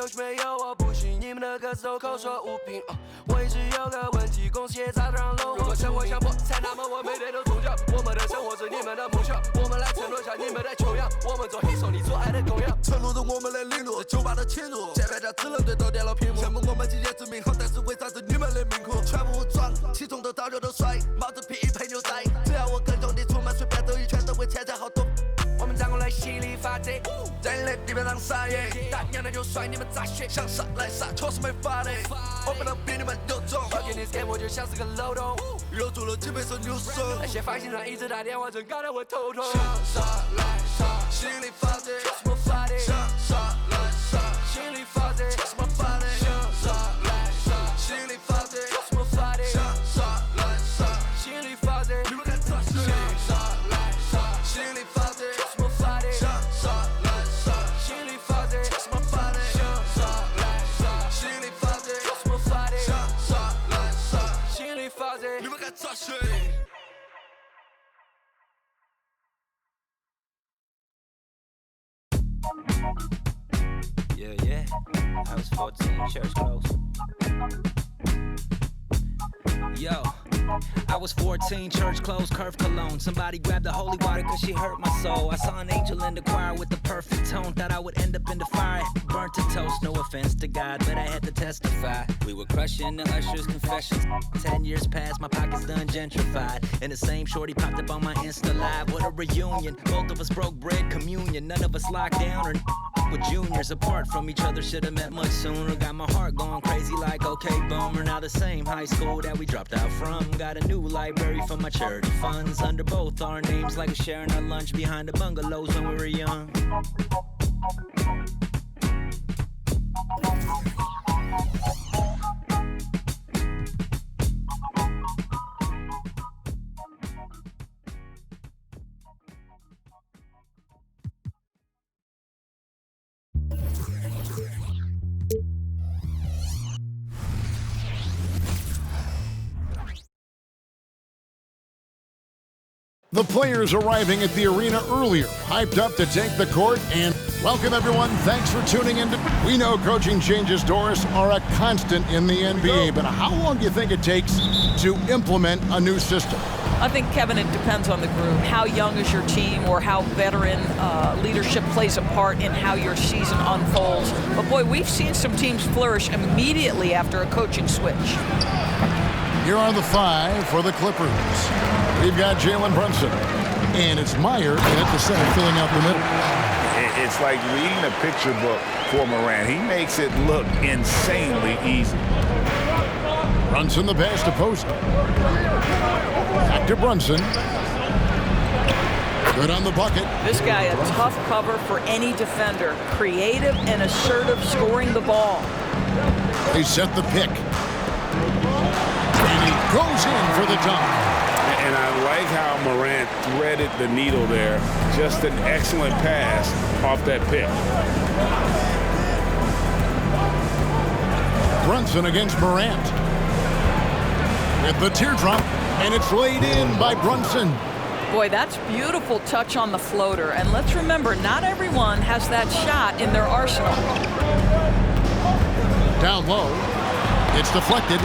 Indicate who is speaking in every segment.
Speaker 1: coach 没有我不行，你们的歌词都口说无凭。我一直有个问题，贡献在这让漏。如果生活像破菜，那么我每天都宗教。我们的生活是你们的梦想，我们来承诺下你们的穷样。我们做黑手，你做爱的供养。承诺着我们的领路，酒吧的侵入，键盘侠只能对到电脑屏幕。羡慕我们集结之名好，但是为啥子你们的命苦？全部武装，起重的刀就都甩，帽子匹配牛仔。只要我跟踪你出门，随便走一圈都会钱财好多。我们站过来吸力法则，在你的地板上撒野，大娘的就甩你们咋学？想杀来杀，确实没法的。我不能比你们有种，我给你 game 我就像是个漏洞，又做了几倍手扭手。那些发行商一直打电话，真搞得我头痛。想杀来杀，心理法则，什么法的？想杀来杀，心理法则，什么法的？想杀来杀，心理法则，什么法的？想杀来杀，心理法则，你们敢咋说？想杀来杀，心理法则。想杀来杀，心理法则，什么法的？想杀来杀，心理法则，什么法的？想杀来杀，心理法则，你们敢咋说？Yeah, yeah. I was 14, church close. Yo, I was 14, church closed, curve cologne. Somebody grabbed the holy water cause she hurt my soul. I saw an angel in the choir with the perfect tone. Thought I would end up in the fire, burnt to toast. No offense to God, but I had to testify. We were crushing the usher's confessions. 10 years passed, my pockets done gentrified. And the same shorty popped up on my Insta Live. What a reunion, both of us broke bread communion. None of us locked down or with juniors apart from each other. Should've met much sooner. Got my heart going crazy like okay boomer. Now the same high school that we dropped out from. Got a new library for my charity funds. Under both our names like we're sharing our lunch behind the bungalows when we were young.
Speaker 2: The players arriving at the arena earlier, hyped up to take the court, and welcome everyone. Thanks for tuning in. We know coaching changes, Doris, are a constant in the NBA, but how long do you think it takes to implement a new system?
Speaker 3: I think, Kevin, it depends on the group. How young is your team, or how veteran leadership plays a part in how your season unfolds. But boy, we've seen some teams flourish immediately after a coaching switch.
Speaker 2: Here are the five for the Clippers. We've got Jalen Brunson, and it's Meyer at the center filling out the middle.
Speaker 4: It's like reading a picture book for Morant. He makes it look insanely easy.
Speaker 2: Brunson the pass to Posey. Back to Brunson. Good on the bucket.
Speaker 3: This guy a tough cover for any defender. Creative and assertive scoring the ball.
Speaker 2: They set the pick. And he goes in for the dunk.
Speaker 4: And I like how Morant threaded the needle there. Just an excellent pass off that pick.
Speaker 2: Brunson against Morant. With the teardrop, and it's laid in by Brunson.
Speaker 3: Boy, that's beautiful touch on the floater. And let's remember, not everyone has that shot in their arsenal.
Speaker 2: Down low. It's deflected.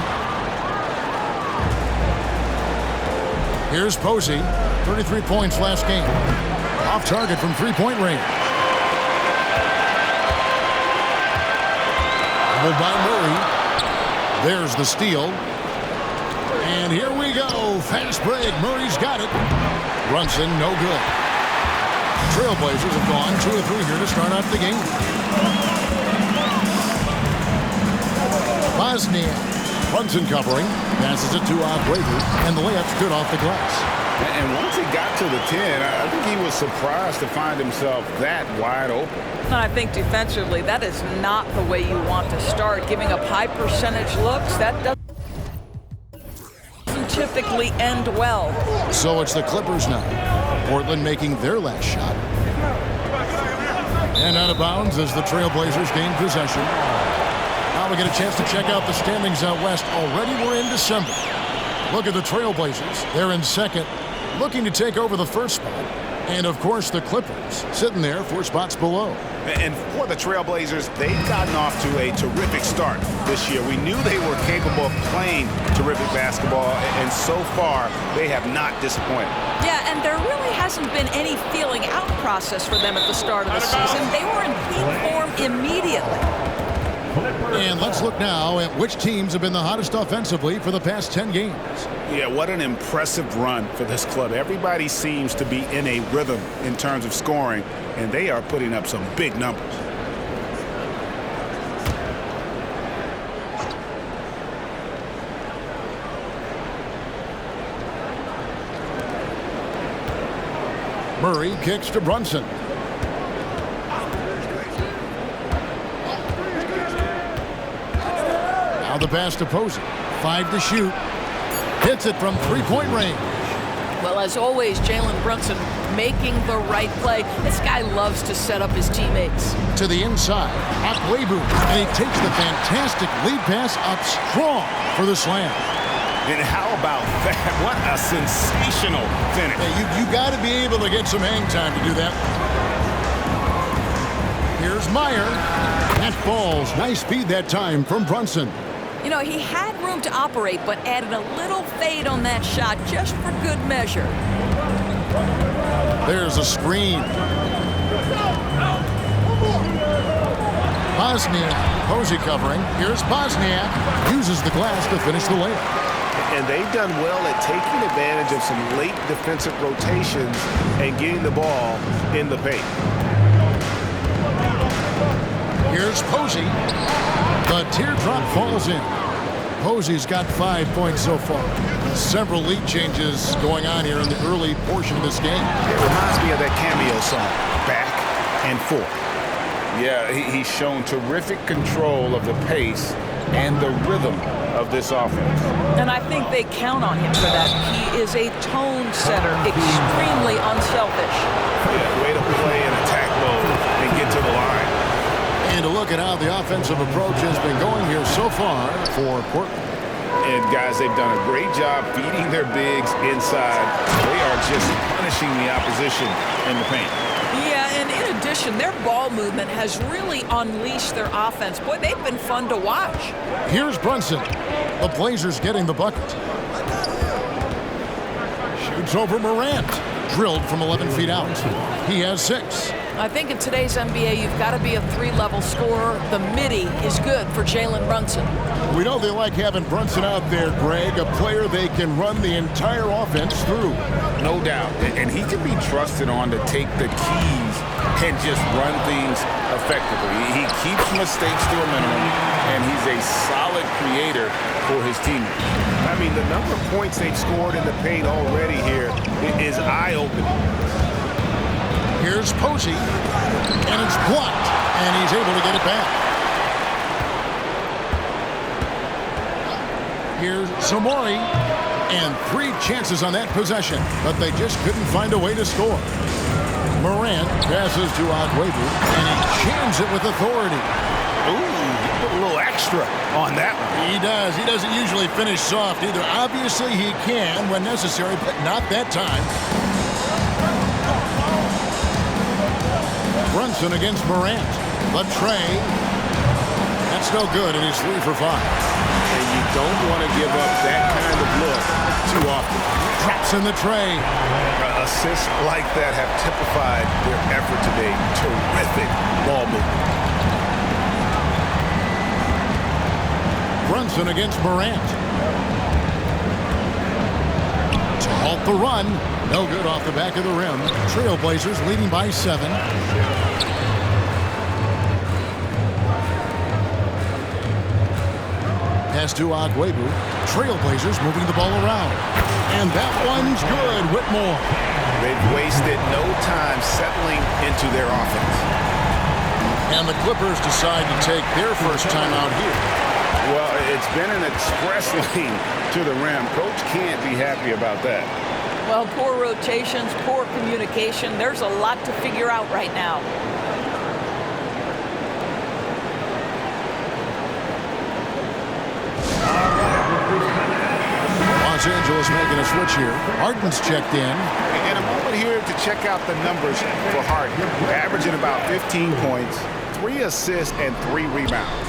Speaker 2: Here's Posey, 33 points last game. Off target from three-point range. Doubled by Murray. There's the steal. And here we go. Fast break. Murray's got it. Brunson, no good. Trailblazers have gone 2 of 3 here to start off the game. Bosnia. Brunson covering, passes it to Brady, and the layup's good off the glass.
Speaker 4: And once he got to the 10, I think he was surprised to find himself that wide open.
Speaker 3: And I think defensively, that is not the way you want to start. Giving up high percentage looks, that doesn't typically end well.
Speaker 2: So it's the Clippers now. Portland making their last shot. And out of bounds as the Trailblazers gain possession. Now we get a chance to check out the standings out west. Already we're in December. Look at the Trailblazers. They're in second, looking to take over the first spot. And, of course, the Clippers sitting there 4 spots below.
Speaker 5: And for the Trailblazers, they've gotten off to a terrific start this year. We knew they were capable of playing terrific basketball, and so far, they have not disappointed.
Speaker 3: Yeah, and there really hasn't been any feeling out process for them at the start of the season. They were in peak form immediately.
Speaker 2: And let's look now at which teams have been the hottest offensively for the past 10 games.
Speaker 5: Yeah, what an impressive run for this club. Everybody seems to be in a rhythm in terms of scoring, and they are putting up some big numbers.
Speaker 2: Murray kicks to Brunson. Now the pass to Posey. 5 to shoot. Hits it from three-point range.
Speaker 3: Well, as always, Jalen Brunson making the right play. This guy loves to set up his teammates.
Speaker 2: To the inside. Akwebu. And he takes the fantastic lead pass up strong for the slam.
Speaker 5: And how about that? What a sensational finish.
Speaker 2: Hey, you got to be able to get some hang time to do that. Here's Meyer. That falls. Nice feed that time from Brunson.
Speaker 3: You know, he had room to operate, but added a little fade on that shot just for good measure.
Speaker 2: There's a screen. Bosniak. Posey covering. Here's Bosniak. Uses the glass to finish the layup.
Speaker 5: And they've done well at taking advantage of some late defensive rotations and getting the ball in the paint.
Speaker 2: Here's Posey. The teardrop falls in. Posey's got 5 points so far. Several lead changes going on here in the early portion of this game.
Speaker 5: It reminds me of that cameo song, Back and Forth.
Speaker 4: Yeah, he's shown terrific control of the pace and the rhythm of this offense.
Speaker 3: And I think they count on him for that. He is a tone setter, extremely unselfish.
Speaker 5: Yeah, way to play in attack mode and get to the line.
Speaker 2: And to look at how the offensive approach has been going here so far for Portland.
Speaker 4: And guys, they've done a great job feeding their bigs inside. They are just punishing the opposition in the paint.
Speaker 3: Yeah, and in addition, their ball movement has really unleashed their offense. Boy, they've been fun to watch.
Speaker 2: Here's Brunson. The Blazers getting the bucket. Shoots over Morant. Drilled from 11 feet out. He has 6.
Speaker 3: I think in today's NBA, you've got to be a 3-level scorer. The midi is good for Jalen Brunson.
Speaker 2: We know they like having Brunson out there, Greg, a player they can run the entire offense through.
Speaker 4: No doubt. And he can be trusted on to take the keys and just run things effectively. He keeps mistakes to a minimum, and he's a solid creator for his team.
Speaker 5: I mean, the number of points they've scored in the paint already here is eye-opening.
Speaker 2: Here's Posey, and it's blocked, and he's able to get it back. Here's Samori, and 3 chances on that possession, but they just couldn't find a way to score. Morant passes to Akwebu, and he jams it with authority.
Speaker 5: Ooh, he put a little extra on that one.
Speaker 2: He does. He doesn't usually finish soft either. Obviously, he can when necessary, but not that time. Brunson against Morant. The tray. That's no good, and he's 3 for 5.
Speaker 5: And you don't want to give up that kind of look too often.
Speaker 2: Traps in the tray.
Speaker 5: Assists like that have typified their effort today. Terrific ball movement.
Speaker 2: Brunson against Morant. To halt the run. No good off the back of the rim. Trailblazers leading by 7. Pass to Akwebu. Trailblazers moving the ball around. And that one's good. Whitmore.
Speaker 5: They've wasted no time settling into their offense.
Speaker 2: And the Clippers decide to take their first time out here.
Speaker 4: Well, it's been an express lane to the rim. Coach can't be happy about that.
Speaker 3: Well, poor rotations, poor communication. There's a lot to figure out right now.
Speaker 2: Los Angeles making a switch here. Harden's checked in.
Speaker 5: In a moment here to check out the numbers for Harden. Averaging about 15 points, 3 assists, and 3 rebounds.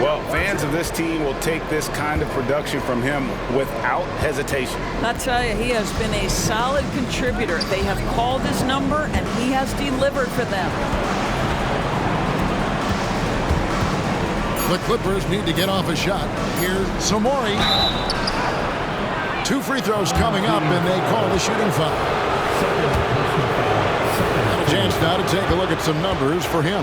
Speaker 5: Well, fans of this team will take this kind of production from him without hesitation.
Speaker 3: I tell you, he has been a solid contributor. They have called his number, and he has delivered for them.
Speaker 2: The Clippers need to get off a shot. Here's Samori. 2 free throws coming up, and they call the shooting foul. A chance now to take a look at some numbers for him.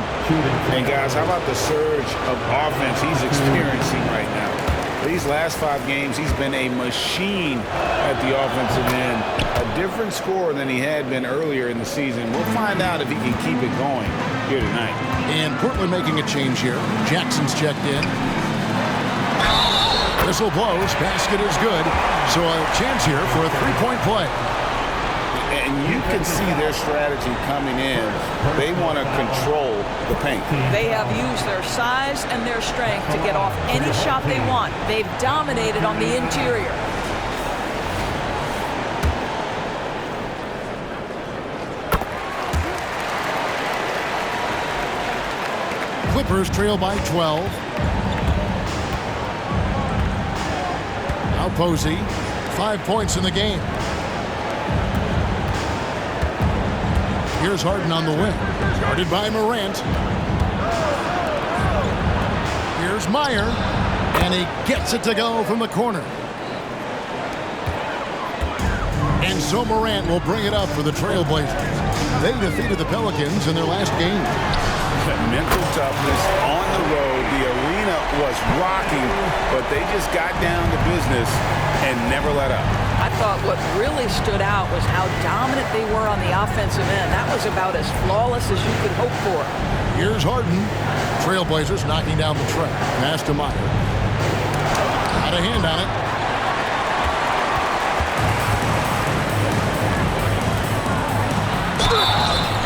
Speaker 5: And guys, how about the surge of offense he's experiencing right now? These last 5 games, he's been a machine at the offensive end. A different scorer than he had been earlier in the season. We'll find out if he can keep it going here tonight.
Speaker 2: And Portland making a change here. Jackson's checked in. Whistle blows. Basket is good. So a chance here for a 3-point play.
Speaker 5: And you can see their strategy coming in. They want to control the paint.
Speaker 3: They have used their size and their strength to get off any shot they want. They've dominated on the interior.
Speaker 2: Clippers trail by 12. Now Posey, 5 points in the game. Here's Harden on the wing. Guarded by Morant. Here's Meyer. And he gets it to go from the corner. And so Morant will bring it up for the Trailblazers. They defeated the Pelicans in their last game.
Speaker 5: Mental toughness on the road. The arena was rocking, but they just got down to business and never let up.
Speaker 3: I thought what really stood out was how dominant they were on the offensive end. That was about as flawless as you could hope for.
Speaker 2: Here's Harden. Trailblazers knocking down the tray. Pass to Meyer. Got a hand on it.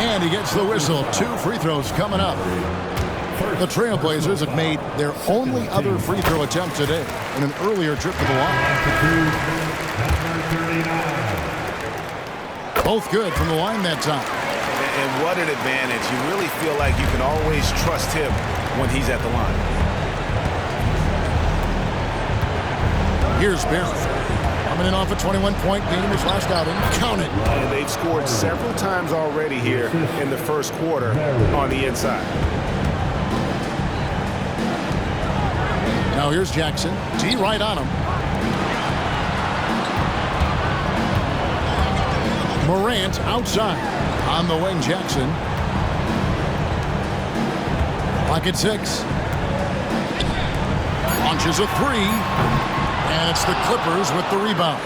Speaker 2: And he gets the whistle. 2 free throws coming up. The Trailblazers have made their only other free throw attempt today in an earlier trip to the line. Both good from the line that time.
Speaker 5: And what an advantage. You really feel like you can always trust him when he's at the line.
Speaker 2: Here's Barrett. Coming in off a 21-point game his last outing. Count it.
Speaker 5: And they've scored several times already here in the first quarter on the inside.
Speaker 2: Now here's Jackson. T right on him. Morant outside. On the wing, Jackson. Clock at 6. Launches a 3. And it's the Clippers with the rebound.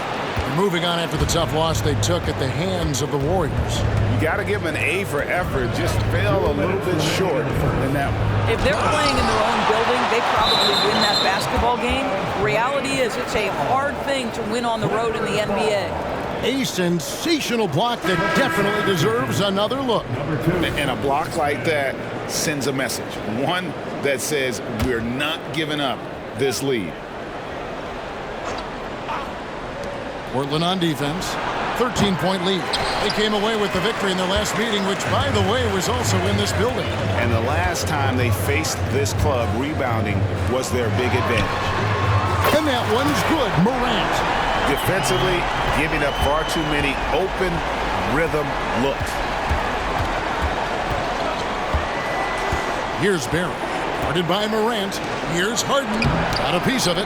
Speaker 2: Moving on after the tough loss they took at the hands of the Warriors.
Speaker 5: You got to give them an A for effort. Just fell a little bit short in that one.
Speaker 3: If they're playing in their own building, they probably win that basketball game. Reality is it's a hard thing to win on the road in the NBA.
Speaker 2: A sensational block that definitely deserves another look.
Speaker 5: And a block like that sends a message. One that says we're not giving up this lead.
Speaker 2: Portland on defense. 13-point lead. They came away with the victory in their last meeting, which, by the way, was also in this building.
Speaker 5: And the last time they faced this club, rebounding was their big advantage.
Speaker 2: And that one's good. Morant.
Speaker 5: Defensively, giving up far too many open rhythm looks.
Speaker 2: Here's Barrett. Guarded by Morant. Here's Harden. Got a piece of it.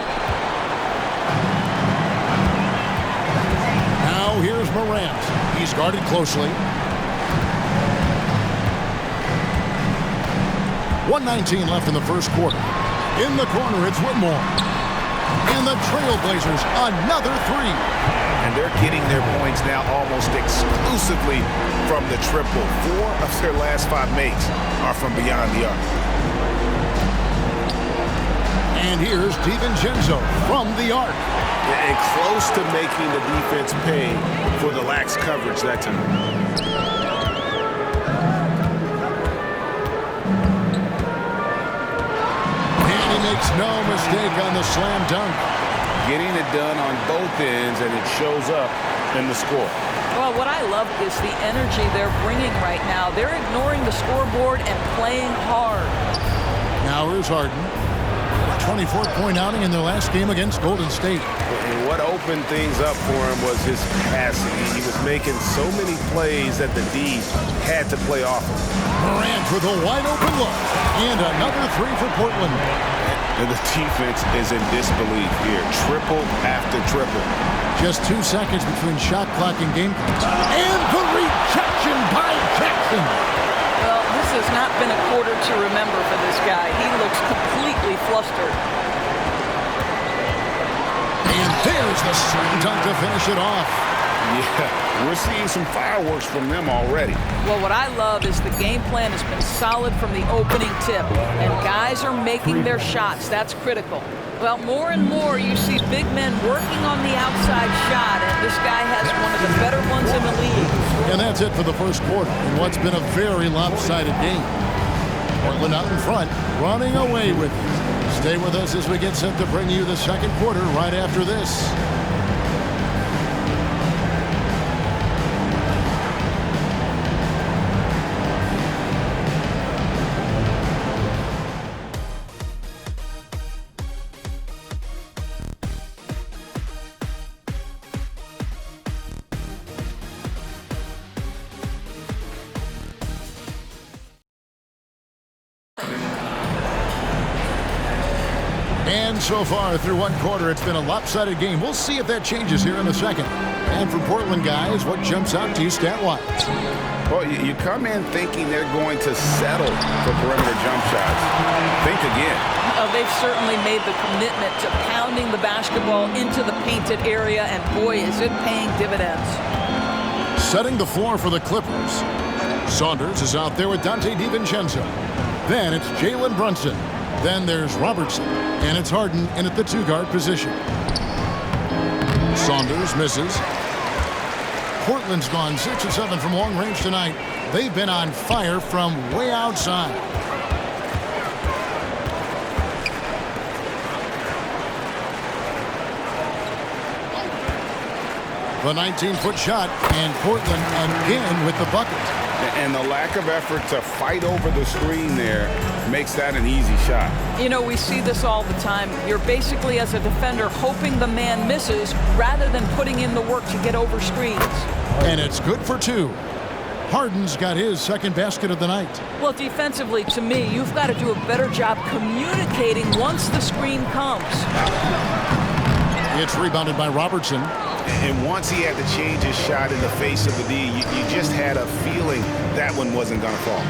Speaker 2: Now here's Morant. He's guarded closely. 1:19 left in the first quarter. In the corner, it's Whitmore. And the Trailblazers, another 3.
Speaker 5: And they're getting their points now almost exclusively from the triple. 4 of their last 5 makes are from beyond the arc.
Speaker 2: And here's DiVincenzo from the arc.
Speaker 5: And close to making the defense pay for the lax coverage that time.
Speaker 2: And he makes no mistake on the slam dunk.
Speaker 5: Getting it done on both ends, and it shows up in the score.
Speaker 3: Well, what I love is the energy they're bringing right now. They're ignoring the scoreboard and playing hard.
Speaker 2: Now here's Harden. 24-point outing in their last game against Golden State.
Speaker 5: And what opened things up for him was his passing. He was making so many plays that the D had to play off of.
Speaker 2: Morant with a wide-open look. And another three for Portland.
Speaker 5: And the defense is in disbelief here. Triple after triple.
Speaker 2: Just 2 seconds between shot clock and game clock. And the rejection by Jackson.
Speaker 3: Well, this has not been a quarter to remember for this guy. He looks completely flustered.
Speaker 2: And there's the slam dunk to finish it off.
Speaker 5: Yeah, we're seeing some fireworks from them already.
Speaker 3: Well, what I love is the game plan has been solid from the opening tip, and guys are making their shots. That's critical. Well, more and more you see big men working on the outside shot, and this guy has one of the better ones in the league.
Speaker 2: And that's it for the first quarter in what's been a very lopsided game. Portland out in front, running away with it. Stay with us as we get set to bring you the second quarter right after this. And so far through one quarter, it's been a lopsided game. We'll see if that changes here in the second. And for Portland guys, what jumps out to you stat-wise?
Speaker 5: Well, you come in thinking they're going to settle for perimeter jump shots. Think again.
Speaker 3: They've certainly made the commitment to pounding the basketball into the painted area, and boy, is it paying dividends.
Speaker 2: Setting the floor for the Clippers. Saunders is out there with Dante DiVincenzo. Then it's Jalen Brunson. Then there's Robertson, and it's Harden in at the two-guard position. Saunders misses. Portland's gone 6 of 7 from long range tonight. They've been on fire from way outside. The 19-foot shot, and Portland again with the bucket.
Speaker 5: And the lack of effort to fight over the screen there makes that an easy shot.
Speaker 3: You know, we see this all the time. You're basically, as a defender, hoping the man misses rather than putting in the work to get over screens.
Speaker 2: And it's good for two. Harden's got his second basket of the night.
Speaker 3: Well, defensively, to me, you've got to do a better job communicating once the screen comes.
Speaker 2: It's rebounded by Robertson.
Speaker 5: And once he had to change his shot in the face of the D, you just had a feeling that one wasn't going to fall.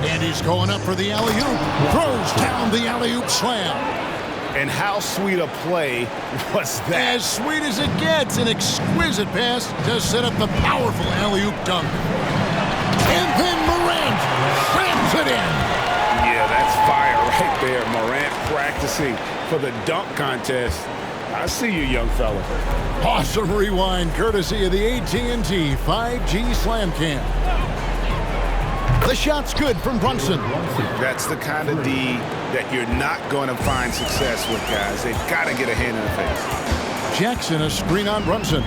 Speaker 2: And he's going up for the alley-oop. Throws down the alley-oop slam.
Speaker 5: And how sweet a play was that?
Speaker 2: As sweet as it gets. An exquisite pass to set up the powerful alley-oop dunk. And then Morant slams it in.
Speaker 5: Yeah, that's fire right there. Morant practicing for the dunk contest. I see you, young fella.
Speaker 2: Awesome rewind, courtesy of the AT&T 5G Slam Cam. The shot's good from Brunson.
Speaker 5: That's the kind of D that you're not going to find success with, guys. They've got to get a hand in the face.
Speaker 2: Jackson, a screen on Brunson.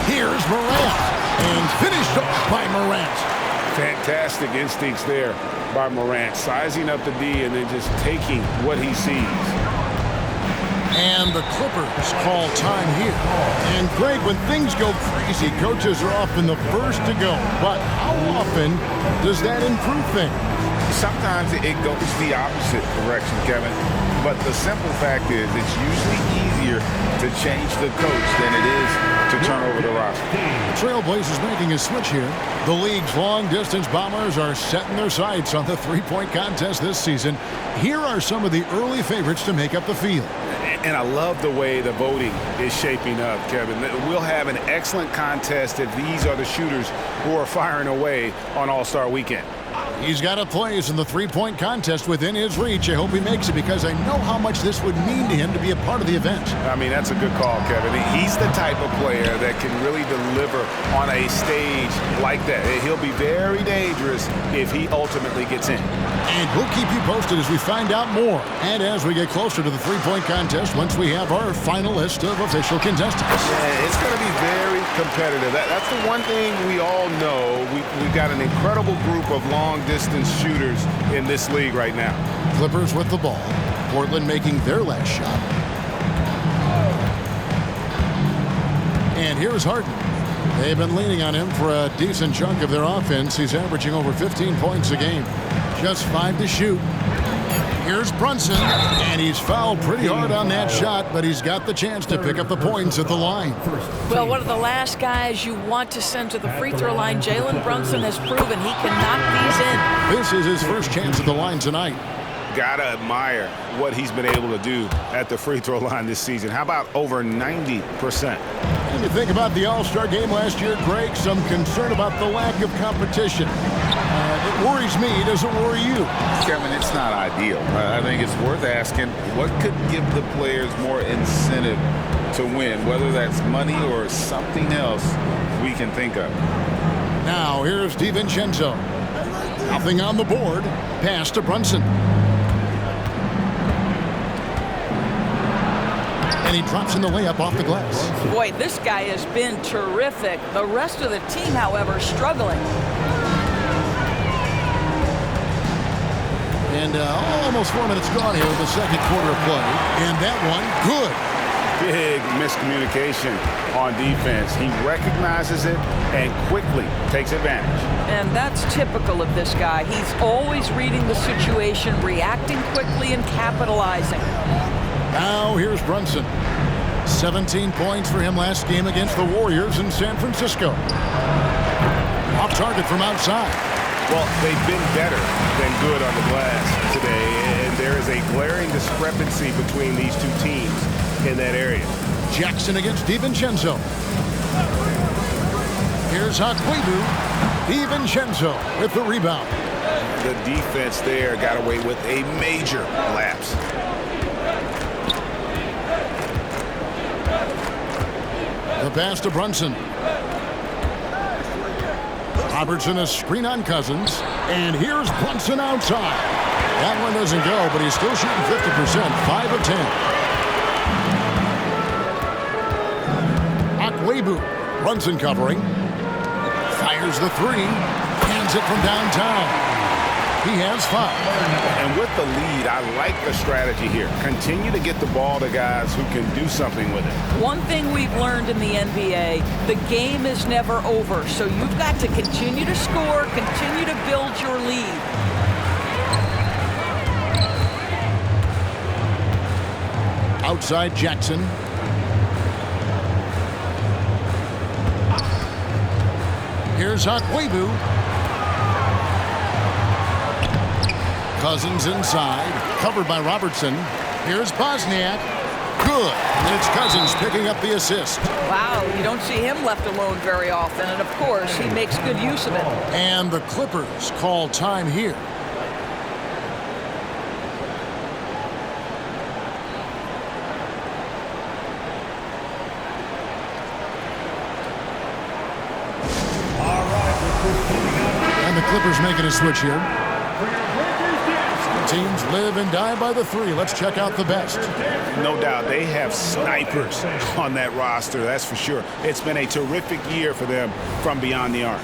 Speaker 2: Here's Morant. And finished off by Morant.
Speaker 5: Fantastic instincts there by Morant. Sizing up the D and then just taking what he sees.
Speaker 2: And the Clippers call time here. And Greg, when things go crazy, coaches are often the first to go. But how often does that improve things?
Speaker 5: Sometimes it goes the opposite direction, Kevin. But the simple fact is it's usually easier to change the coach than it is to turn over the roster.
Speaker 2: Trailblazers making a switch here. The league's long-distance bombers are setting their sights on the three-point contest this season. Here are some of the early favorites to make up the field.
Speaker 5: And I love the way the voting is shaping up, Kevin. We'll have an excellent contest if these are the shooters who are firing away on All-Star Weekend.
Speaker 2: He's got a place in the three-point contest within his reach. I hope he makes it because I know how much this would mean to him to be a part of the event.
Speaker 5: I mean, that's a good call, Kevin. He's the type of player that can really deliver on a stage like that. He'll be very dangerous if he ultimately gets in.
Speaker 2: And we'll keep you posted as we find out more. And as we get closer to the three-point contest, once we have our final list of official contestants.
Speaker 5: Yeah, it's going to be very competitive. That's the one thing we all know. We've got an incredible group of long-distance shooters in this league right now.
Speaker 2: Clippers with the ball. Portland making their last shot. And here's Harden. They've been leaning on him for a decent chunk of their offense. He's averaging over 15 points a game. Just 5 to shoot. Here's Brunson, and he's fouled pretty hard on that shot, but he's got the chance to pick up the points at the line.
Speaker 3: Well, one of the last guys you want to send to the free throw line, Jalen Brunson, has proven he can knock these in.
Speaker 2: This is his first chance at the line tonight.
Speaker 5: Gotta admire what he's been able to do at the free throw line this season. How about over 90%?
Speaker 2: When you think about the All-Star game last year, Greg, some concern about the lack of competition. It worries me. Does it worry you?
Speaker 4: Kevin, it's not ideal. I think it's worth asking what could give the players more incentive to win, whether that's money or something else we can think of.
Speaker 2: Now, here's DiVincenzo. Nothing on the board. Pass to Brunson. And he drops in the layup off the glass.
Speaker 3: Boy, this guy has been terrific. The rest of the team, however, struggling.
Speaker 2: And almost 4 minutes gone here in the second quarter of play. And that one, good.
Speaker 5: Big miscommunication on defense. He recognizes it and quickly takes advantage.
Speaker 3: And that's typical of this guy. He's always reading the situation, reacting quickly, and capitalizing.
Speaker 2: Now here's Brunson. 17 points for him last game against the Warriors in San Francisco. Off target from outside.
Speaker 5: Well, they've been better than good on the glass today, and there is a glaring discrepancy between these two teams in that area.
Speaker 2: Jackson against DiVincenzo. Here's Akwebu. DiVincenzo with the rebound.
Speaker 5: The defense there got away with a major lapse.
Speaker 2: The pass to Brunson. Robertson a screen on Cousins. And here's Brunson outside. That one doesn't go, but he's still shooting 50%, 5 of 10. Akwebu. Brunson covering. Fires the three. Hands it from downtown. He has 5.
Speaker 5: And with the lead, I like the strategy here. Continue to get the ball to guys who can do something with it.
Speaker 3: One thing we've learned in the NBA, the game is never over. So you've got to continue to score, continue to build your lead.
Speaker 2: Outside Jackson. Here's Akwebu. Cousins inside, covered by Robertson. Here's Bosniak. Good. And it's Cousins picking up the assist.
Speaker 3: Wow, you don't see him left alone very often, and of course, he makes good use of it.
Speaker 2: And the Clippers call time here. And the Clippers making a switch here. Teams live and die by the 3. Let's check out the best.
Speaker 5: No doubt, they have snipers on that roster, that's for sure. It's been a terrific year for them from beyond the arc.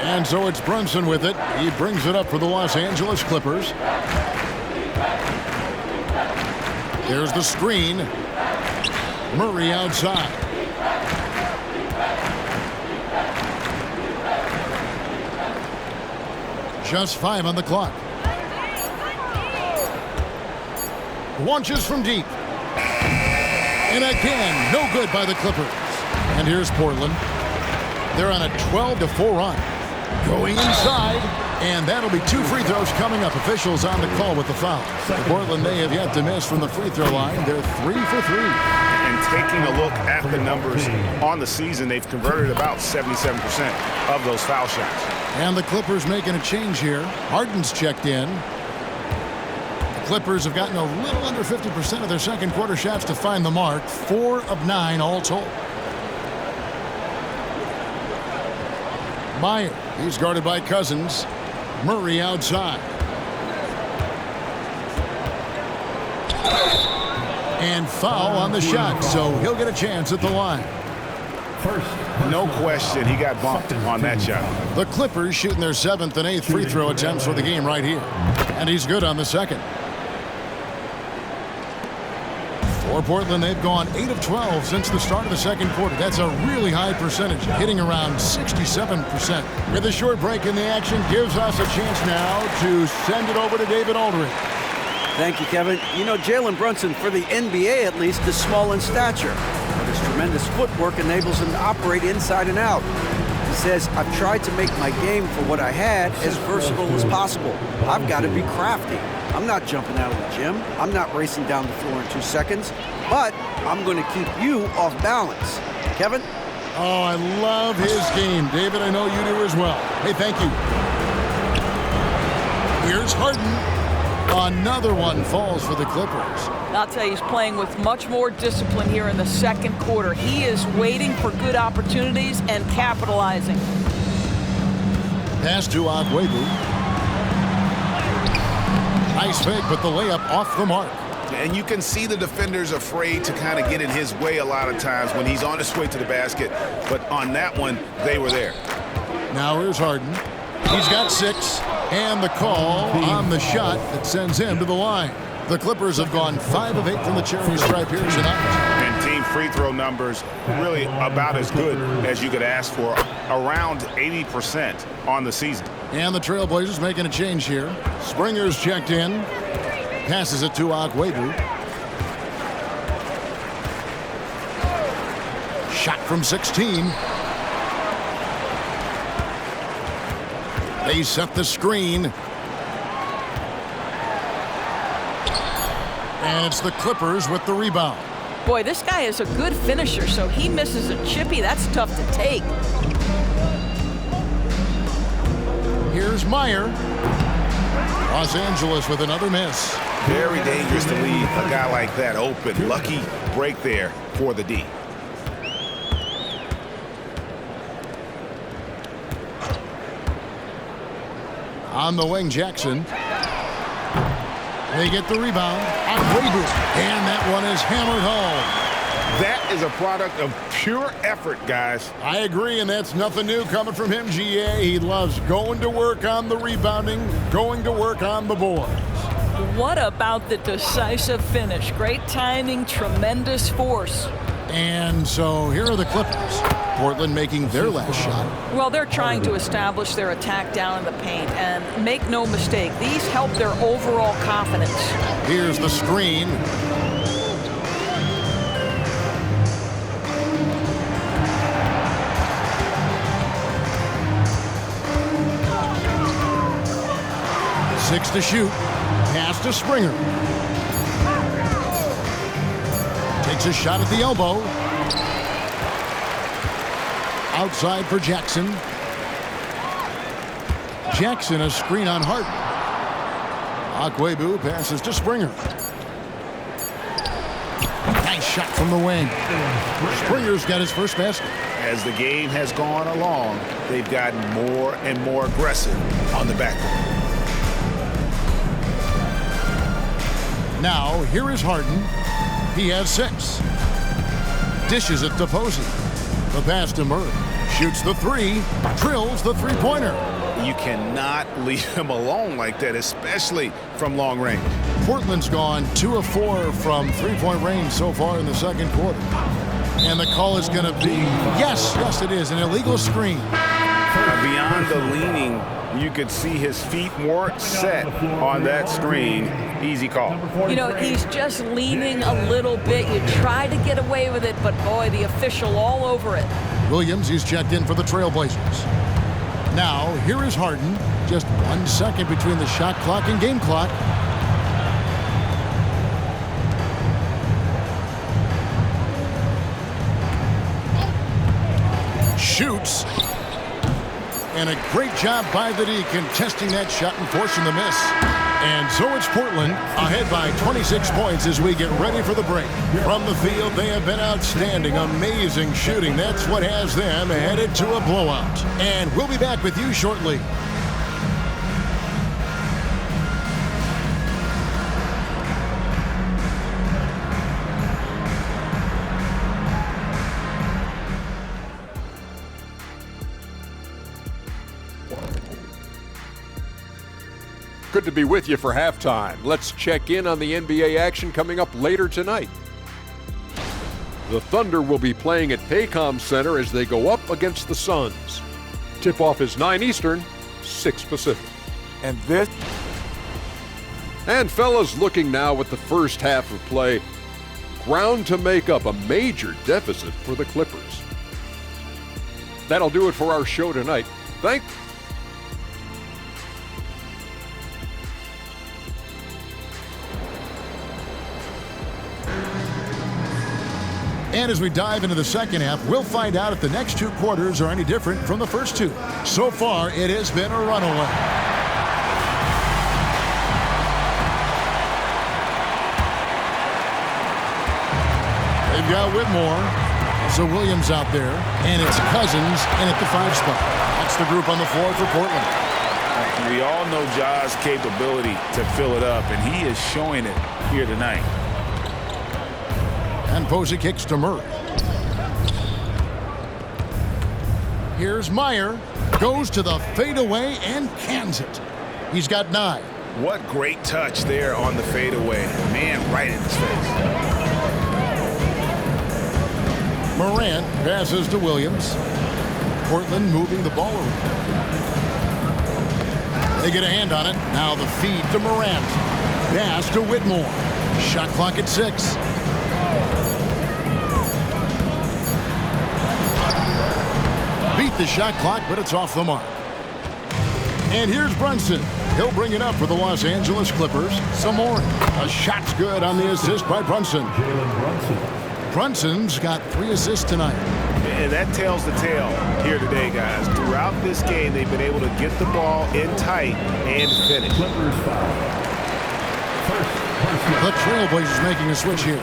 Speaker 2: And so it's Brunson with it. He brings it up for the Los Angeles Clippers. There's the screen. Murray outside. Just 5 on the clock. Launches from deep. And again, no good by the Clippers. And here's Portland. They're on a 12-4 run. Going inside. And that'll be 2 free throws coming up. Officials on the call with the foul. Portland, they have yet to miss from the free throw line. They're 3 for 3.
Speaker 5: And taking a look at the numbers on the season, they've converted about 77% of those foul shots.
Speaker 2: And the Clippers making a change here. Harden's checked in. The Clippers have gotten a little under 50% of their second quarter shots to find the mark. 4 of 9 all told. Meyer, he's guarded by Cousins. Murray outside. And foul on the shot, so he'll get a chance at the line.
Speaker 5: No question, he got bumped on that shot.
Speaker 2: The Clippers shooting their 7th and 8th free throw attempts for the game right here. And he's good on the second. For Portland, they've gone 8 of 12 since the start of the second quarter. That's a really high percentage, hitting around 67%. With a short break in the action, gives us a chance now to send it over to David Aldridge.
Speaker 6: Thank you, Kevin. You know, Jalen Brunson, for the NBA at least, is small in stature, but his tremendous footwork enables him to operate inside and out. He says, I've tried to make my game for what I had as versatile as possible. I've got to be crafty. I'm not jumping out of the gym. I'm not racing down the floor in 2 seconds, but I'm going to keep you off balance. Kevin?
Speaker 2: Oh, I love his game. David, I know you do as well. Hey, thank you. Here's Harden. Another one falls for the Clippers.
Speaker 3: I'll tell you, he's playing with much more discipline here in the second quarter. He is waiting for good opportunities and capitalizing.
Speaker 2: Pass to Agüero. Nice fake, but the layup off the mark.
Speaker 5: And you can see the defenders afraid to kind of get in his way a lot of times when he's on his way to the basket. But on that one, they were there.
Speaker 2: Now here's Harden. He's got 6. And the call on the shot that sends him to the line. The Clippers have gone 5 of 8 from the charity stripe here tonight.
Speaker 5: And team free throw numbers really about as good as you could ask for. Around 80% on the season.
Speaker 2: And the Trailblazers making a change here. Springer's checked in. Passes it to Agüero. Shot from 16. They set the screen. And it's the Clippers with the rebound.
Speaker 3: Boy, this guy is a good finisher, so he misses a chippy. That's tough to take.
Speaker 2: Here's Meyer. Los Angeles with another miss.
Speaker 5: Very dangerous to leave a guy like that open. Lucky break there for the D.
Speaker 2: On the wing, Jackson. They get the rebound. Agüero. And that one is hammered home.
Speaker 5: That is a product of pure effort, guys.
Speaker 2: I agree, and that's nothing new coming from him, GA. He loves going to work on the rebounding, going to work on the boards.
Speaker 3: What about the decisive finish? Great timing, tremendous force.
Speaker 2: And so here are the Clippers. Portland making their last shot.
Speaker 3: Well, they're trying to establish their attack down in the paint, and make no mistake, these help their overall confidence.
Speaker 2: Here's the screen. Six to shoot. Pass to Springer. Takes a shot at the elbow. Outside for Jackson. Jackson, a screen on Harden. Agüero passes to Springer. Nice shot from the wing. Springer's got his first basket.
Speaker 5: As the game has gone along, they've gotten more and more aggressive on the backcourt.
Speaker 2: Now, here is Harden. He has 6. Dishes it to Posey. The pass to Murray. Shoots the 3. Drills the three-pointer.
Speaker 5: You cannot leave him alone like that, especially from long range.
Speaker 2: Portland's gone 2 of 4 from three-point range so far in the second quarter. And the call is going to be, yes, it is, an illegal screen.
Speaker 5: Beyond the leaning, you could see his feet weren't set on that screen. Easy call.
Speaker 3: You know, he's just leaning a little bit. You try to get away with it, but boy, the official all over it.
Speaker 2: Williams, he's checked in for the Trailblazers. Now, here is Harden. Just 1 second between the shot clock and game clock. Shoots. And a great job by the D contesting that shot and forcing the miss. And so it's Portland ahead by 26 points as we get ready for the break. From the field, they have been outstanding, amazing shooting. That's what has them headed to a blowout. And we'll be back with you shortly.
Speaker 7: Good to be with you for halftime. Let's check in on the NBA action coming up later tonight. The Thunder will be playing at Paycom Center as they go up against the Suns. Tip-off is 9 Eastern, 6 Pacific. And fellas, looking now at the first half of play, ground to make up a major deficit for the Clippers. That'll do it for our show tonight.
Speaker 2: And as we dive into the second half, we'll find out if the next 2 quarters are any different from the first 2. So far, it has been a runaway. They've got Whitmore. So Williams out there, and it's Cousins in at the 5 spot. That's the group on the floor for Portland.
Speaker 5: We all know Ja's capability to fill it up, and he is showing it here tonight.
Speaker 2: And Posey kicks to Murray. Here's Meyer. Goes to the fadeaway and cans it. He's got 9.
Speaker 5: What great touch there on the fadeaway. Man, right in his face.
Speaker 2: Morant passes to Williams. Portland moving the ball around. They get a hand on it. Now the feed to Morant. Pass to Whitmore. Shot clock at 6. Beat the shot clock, but it's off the mark. And here's Brunson. He'll bring it up for the Los Angeles Clippers. Some more. A shot's good on the assist by Brunson. Brunson's got 3 assists tonight.
Speaker 5: And that tells the tale here today, guys. Throughout this game, they've been able to get the ball in tight and finish.
Speaker 2: The Trailblazers making a switch here.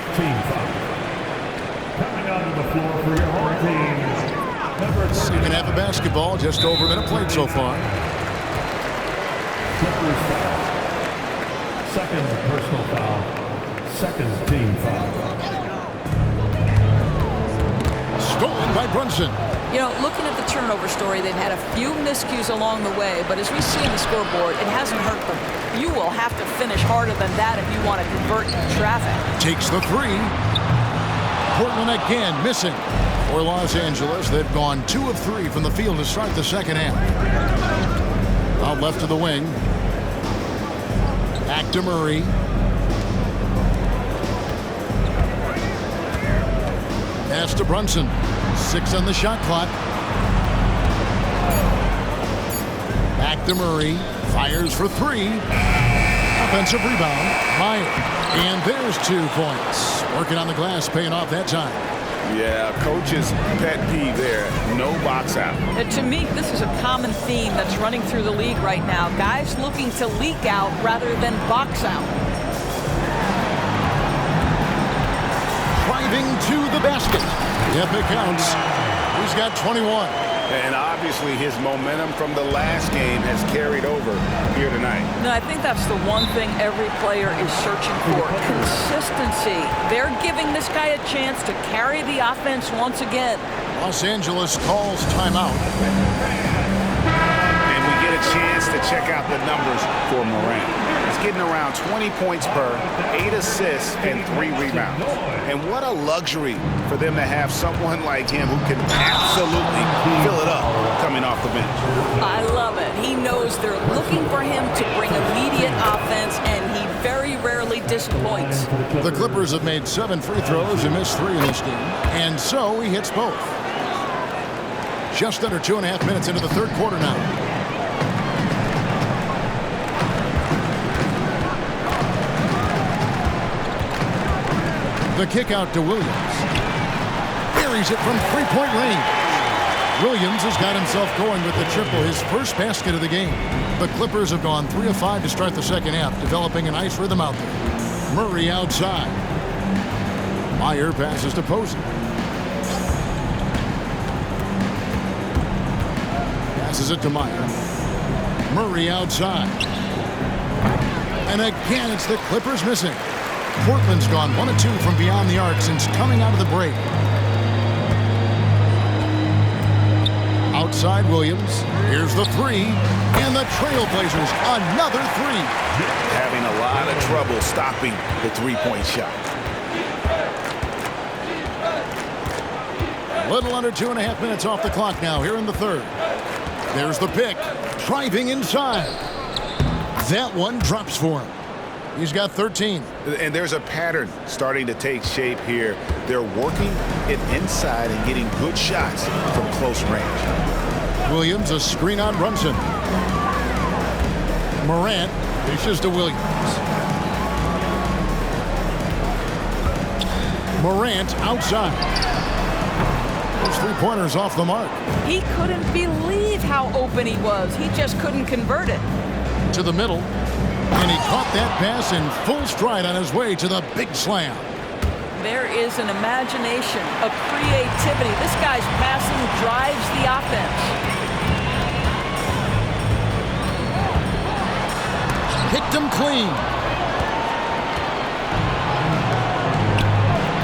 Speaker 8: Coming onto the floor for your home team.
Speaker 2: Second half of basketball, just over a minute played so far.
Speaker 8: Clippers foul. Second personal foul. Second team foul.
Speaker 2: Stolen by Brunson.
Speaker 3: You know, looking at the turnover story, they've had a few miscues along the way, but as we see in the scoreboard, it hasn't hurt them. You will have to finish harder than that if you want to convert in traffic.
Speaker 2: Takes the 3. Portland again missing. For Los Angeles, they've gone 2 of 3 from the field to start the second half. Out left to the wing. Back to Murray. Pass to Brunson. 6 on the shot clock. Back to Murray. Fires for 3. Offensive rebound. Meyer. And there's 2 points. Working on the glass, paying off that time.
Speaker 5: Yeah, coach's pet peeve there. No box out.
Speaker 3: To me, this is a common theme that's running through the league right now. Guys looking to leak out rather than box out.
Speaker 2: Driving to the basket. If it counts, he's got 21.
Speaker 5: And obviously his momentum from the last game has carried over here tonight.
Speaker 3: No, I think that's the one thing every player is searching for. Consistency. They're giving this guy a chance to carry the offense once again.
Speaker 2: Los Angeles calls timeout.
Speaker 5: And we get a chance to check out the numbers for Morant. He's getting around 20 points per, 8 assists, and 3 rebounds. And what a luxury for them to have someone like him who can absolutely fill it up coming off the bench.
Speaker 3: I love it. He knows they're looking for him to bring immediate offense, and he very rarely disappoints.
Speaker 2: The Clippers have made 7 free throws and missed 3 in this game, and so he hits both. Just under 2.5 minutes into the third quarter now. The kick out to Williams. Buries it from 3-point range. Williams has got himself going with the triple, his first basket of the game. The Clippers have gone 3 of 5 to start the second half, developing a nice rhythm out there. Murray outside. Meyer passes to Posey. Passes it to Meyer. Murray outside. And again, it's the Clippers missing. Portland's gone 1 of 2 from beyond the arc since coming out of the break. Outside Williams. Here's the three. And the Trailblazers, another three.
Speaker 5: Having a lot of trouble stopping the three-point shot.
Speaker 2: A little under 2.5 minutes off the clock now here in the third. There's the pick. Driving inside. That one drops for him. He's got 13.
Speaker 5: And there's a pattern starting to take shape here. They're working it inside and getting good shots from close range.
Speaker 2: Williams, a screen on Brunson. Morant dishes to Williams. Morant outside. Those three-pointers off the mark.
Speaker 3: He couldn't believe how open he was. He just couldn't convert it.
Speaker 2: To the middle. And he caught that pass in full stride on his way to the big slam.
Speaker 3: There is an imagination, a creativity. This guy's passing drives the offense.
Speaker 2: Picked him clean.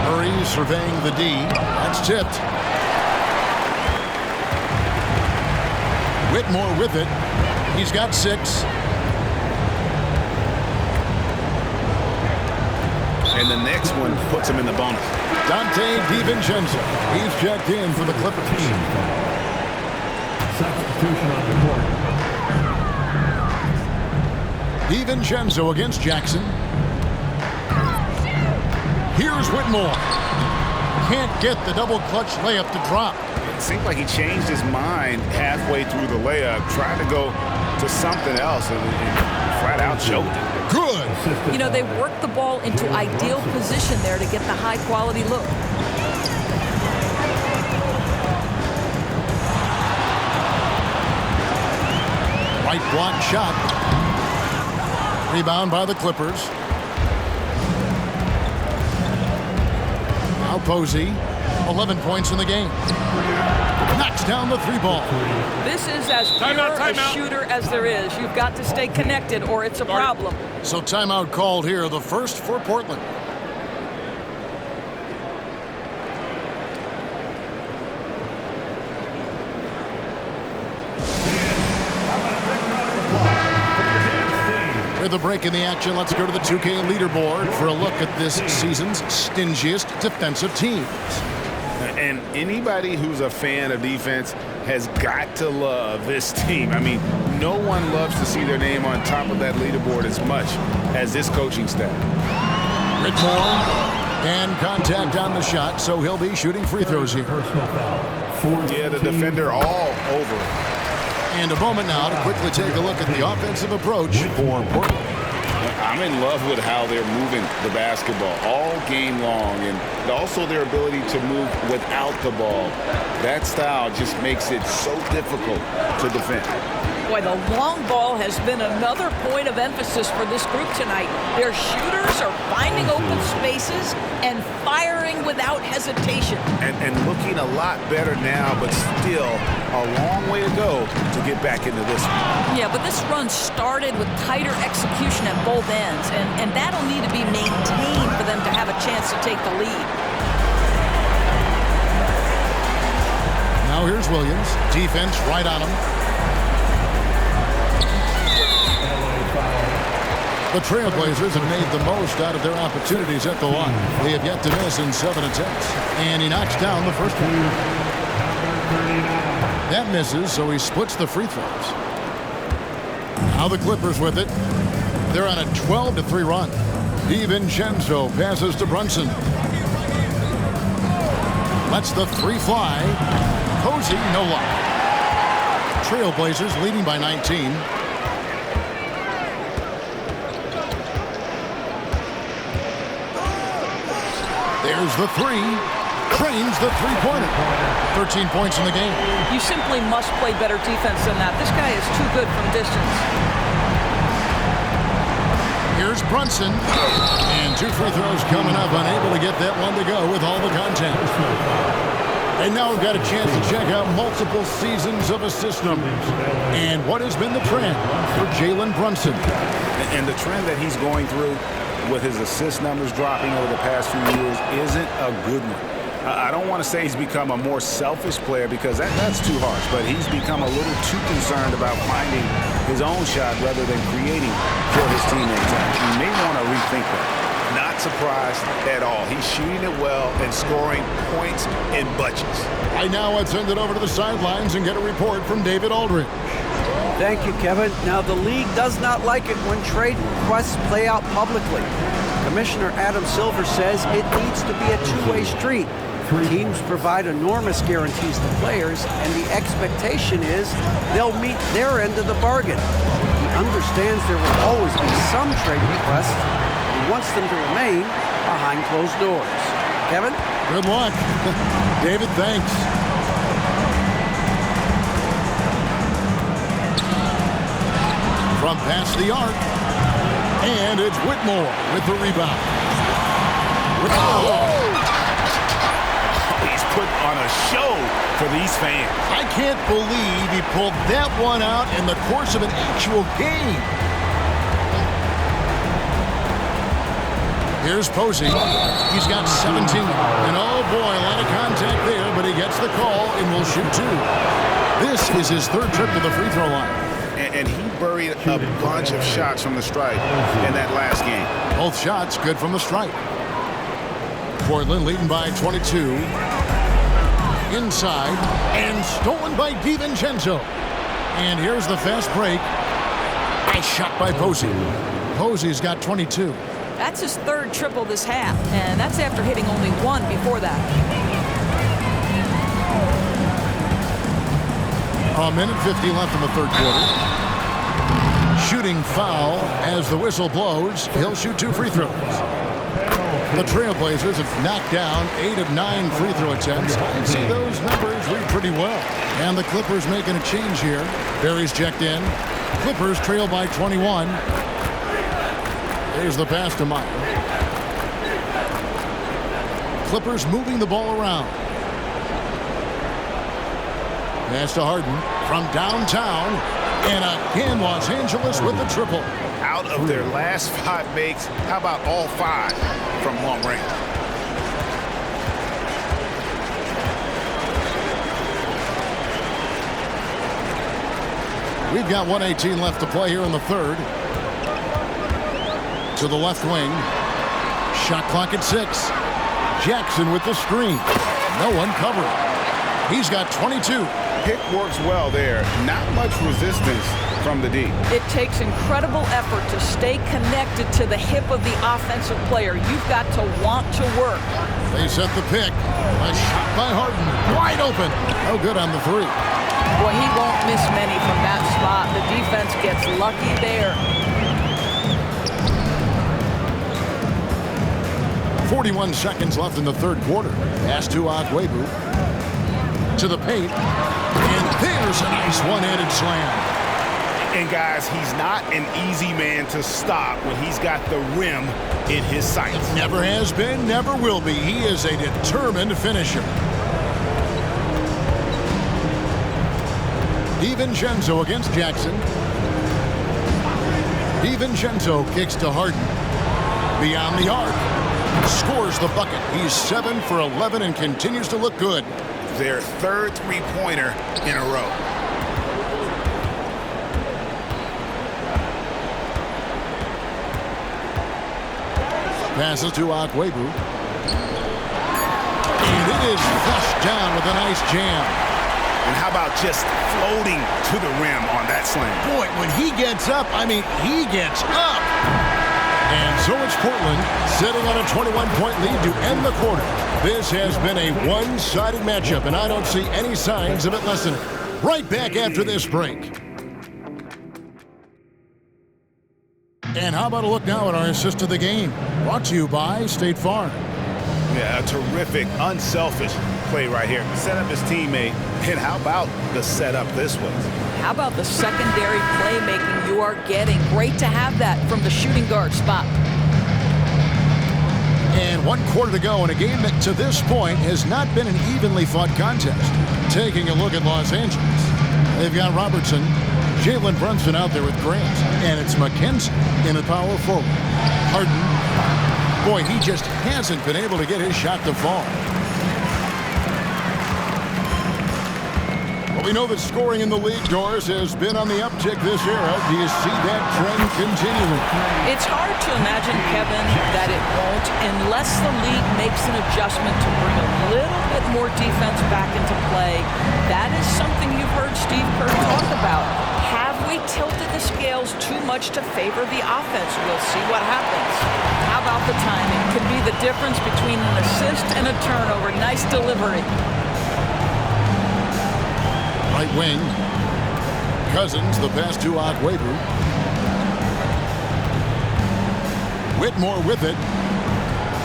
Speaker 2: Murray surveying the D. That's tipped. Whitmore with it. He's got 6.
Speaker 5: And the next one puts him in the bonus.
Speaker 2: Dante DiVincenzo. He's checked in for the Clippers.
Speaker 8: Substitution on the court.
Speaker 2: DiVincenzo against Jackson. Here's Whitmore. Can't get the double clutch layup to drop.
Speaker 5: It seemed like he changed his mind halfway through the layup, trying to go to something else, and flat out choked it.
Speaker 2: Good.
Speaker 3: You know, they worked the ball into ideal position there to get the high-quality look.
Speaker 2: Right block shot. Rebound by the Clippers. Now Posey, 11 points in the game. Knocks down the three ball.
Speaker 3: This is as pure a shooter as there is. You've got to stay connected or it's a problem.
Speaker 2: So timeout called here, the first for Portland. With a break in the action, let's go to the 2K leaderboard for a look at this season's stingiest defensive teams.
Speaker 5: And anybody who's a fan of defense has got to love this team. I mean, no one loves to see their name on top of that leaderboard as much as this coaching staff.
Speaker 2: Whitmore, and contact on the shot, so he'll be shooting free throws here.
Speaker 5: Yeah, the defender all over it.
Speaker 2: And a moment now to quickly take a look at the offensive approach for Portland.
Speaker 5: I'm in love with how they're moving the basketball all game long, and also their ability to move without the ball. That style just makes it so difficult to defend.
Speaker 3: Boy, the long ball has been another point of emphasis for this group tonight. Their shooters are finding open spaces and firing without hesitation.
Speaker 5: And looking a lot better now, but still a long way to go to get back into this one.
Speaker 3: Yeah, but this run started with tighter execution at both ends, and that'll need to be maintained for them to have a chance to take the lead.
Speaker 2: Now here's Williams. Defense right on him. The Trailblazers have made the most out of their opportunities at the line. They have yet to miss in 7 attempts. And he knocks down the first one. That misses, so he splits the free throws. Now the Clippers with it. They're on a 12-3 run. DiVincenzo passes to Brunson. Lets the three fly. Posey, no luck. Trailblazers leading by 19. There's the three. Cranes the three-pointer. 13 points in the game.
Speaker 3: You simply must play better defense than that. This guy is too good from distance.
Speaker 2: Here's Brunson. And 2 free throws coming up. Unable to get that one to go with all the contact. And now we've got a chance to check out multiple seasons of assist numbers. And what has been the trend for Jalen Brunson?
Speaker 5: And the trend that he's going through with his assist numbers dropping over the past few years isn't a good one. I don't want to say he's become a more selfish player because that's too harsh, but he's become a little too concerned about finding his own shot rather than creating for his teammates. He may want to rethink that. Not surprised at all. He's shooting it well and scoring points in bunches.
Speaker 2: I now want to send it over to the sidelines and get a report from David Aldridge.
Speaker 6: Thank you, Kevin. Now, the league does not like it when trade requests play out publicly. Commissioner Adam Silver says it needs to be a two-way street. Teams provide enormous guarantees to players, and the expectation is they'll meet their end of the bargain. He understands there will always be some trade requests. He wants them to remain behind closed doors. Kevin?
Speaker 2: Good luck. David, thanks. From past the arc, and it's Whitmore with the rebound.
Speaker 5: He's put on a show for these fans.
Speaker 2: I can't believe he pulled that one out in the course of an actual game. Here's Posey. He's got 17. And oh boy, a lot of contact there, but he gets the call and will shoot two. This is his third trip to the free throw line.
Speaker 5: And he buried a bunch of shots from the stripe in that last game.
Speaker 2: Both shots good from the stripe. Portland leading by 22. Inside and stolen by DiVincenzo. And here's the fast break. Nice shot by Posey. Posey's got 22.
Speaker 3: That's his third triple this half, and that's after hitting only one before that.
Speaker 2: A minute 50 left in the third quarter. Shooting foul as the whistle blows. He'll shoot two free throws. The Trailblazers have knocked down 8 of 9 free throw attempts. I see those numbers read pretty well. And the Clippers making a change here. Barry's checked in. Clippers trail by 21. There's the pass to Meyer. Clippers moving the ball around. Pass to Harden from downtown. And again, Los Angeles with the triple.
Speaker 5: Out of their last 5 makes, how about all 5 from long range?
Speaker 2: We've got 1:18 left to play here in the third. To the left wing. Shot clock at 6. Jackson with the screen. No one covering. He's got 22.
Speaker 5: Pick works well there. Not much resistance from the D.
Speaker 3: It takes incredible effort to stay connected to the hip of the offensive player. You've got to want to work.
Speaker 2: They set the pick. A shot by Harden. Wide open. No good on the three.
Speaker 3: Boy, he won't miss many from that spot. The defense gets lucky there.
Speaker 2: 41 seconds left in the third quarter. Pass to Agüero. To the paint. And there's a nice one-handed slam.
Speaker 5: And guys, he's not an easy man to stop when he's got the rim in his sights.
Speaker 2: Never has been, never will be. He is a determined finisher. DiVincenzo against Jackson. DiVincenzo kicks to Harden. Beyond the arc. Scores the bucket. He's 7 for 11 and continues to look good.
Speaker 5: Their third three-pointer in a row.
Speaker 2: Passes to Agüero. And it is flushed down with a nice jam.
Speaker 5: And how about just floating to the rim on that slam?
Speaker 2: Boy, when he gets up, I mean, he gets up. And so it's Portland sitting on a 21-point lead to end the quarter. This has been a one-sided matchup, and I don't see any signs of it lessening. Right back after this break. And how about a look now at our assist of the game? Brought to you by State Farm.
Speaker 5: Yeah, a terrific, unselfish play right here. Set up his teammate, and how about the setup this was?
Speaker 3: How about the secondary playmaking you are getting? Great to have that from the shooting guard spot.
Speaker 2: And 1 quarter to go in a game that to this point has not been an evenly fought contest. Taking a look at Los Angeles. They've got Robertson, Jalen Brunson out there with Grant, and it's McKenzie in a power forward. Harden, boy, he just hasn't been able to get his shot to fall. We know that scoring in the league, Doris, has been on the uptick this era. Do you see that trend continuing?
Speaker 3: It's hard to imagine, Kevin, that it won't unless the league makes an adjustment to bring a little bit more defense back into play. That is something you've heard Steve Kerr talk about. Have we tilted the scales too much to favor the offense? We'll see what happens. How about the timing? Could be the difference between an assist and a turnover. Nice delivery.
Speaker 2: Right wing. Cousins, the pass to Agüero. Whitmore with it.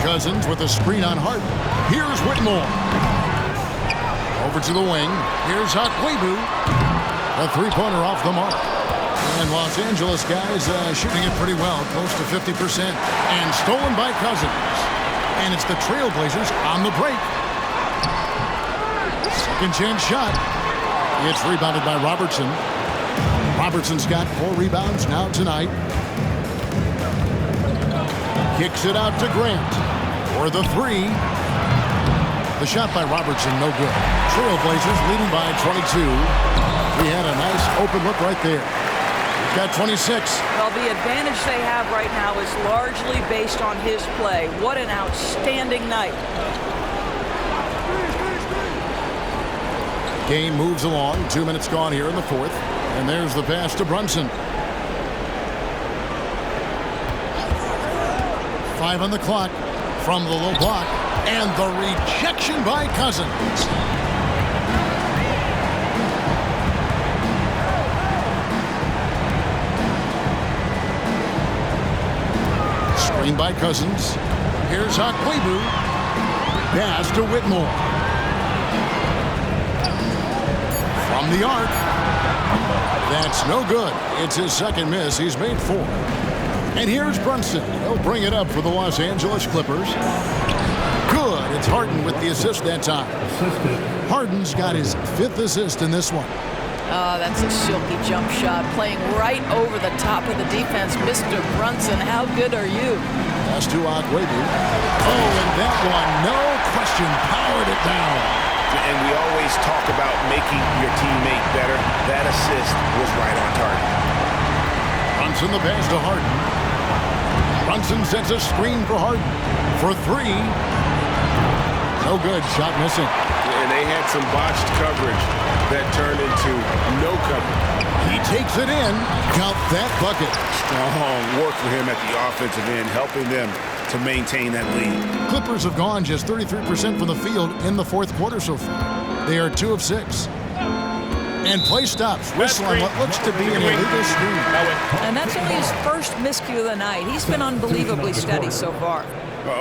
Speaker 2: Cousins with a screen on Harden. Here's Whitmore. Over to the wing. Here's Agüero. A three-pointer off the mark. And Los Angeles guys shooting it pretty well, close to 50%. And stolen by Cousins. And it's the Trailblazers on the break. Second chance shot. It's rebounded by Robertson. Robertson's got 4 rebounds now tonight. Kicks it out to Grant for the 3. The shot by Robertson, no good. Trailblazers leading by 22. We had a nice open look right there. We've got 26.
Speaker 3: Well, the advantage they have right now is largely based on his play. What an outstanding night.
Speaker 2: Game moves along. 2 minutes gone here in the fourth. And there's the pass to Brunson. 5 on the clock from the low block. And the rejection by Cousins. Screen by Cousins. Here's Agüero. Pass to Whitmore. From the arc. That's no good. It's his second miss. He's made 4. And here's Brunson. He'll bring it up for the Los Angeles Clippers. Good. It's Harden with the assist that time. Harden's got his 5th assist in this one.
Speaker 3: That's a silky jump shot. Playing right over the top of the defense. Mr. Brunson, how good are you?
Speaker 2: Pass to Agüero. Oh, and that one, no question, powered it down.
Speaker 5: And we always talk about making your teammate better. That assist was right on target.
Speaker 2: Brunson the pass to Harden. Brunson sends a screen for Harden for 3. No good. Shot missing.
Speaker 5: And they had some botched coverage that turned into no coverage.
Speaker 2: He takes it in. Count that bucket.
Speaker 5: Strong work for him at the offensive end, helping them to maintain that lead.
Speaker 2: Clippers have gone just 33% from the field in the fourth quarter so far. They are 2 of 6. And play stops. Whistle on what looks to be an illegal screen.
Speaker 3: And that's only his first miscue of the night. He's been unbelievably steady so far.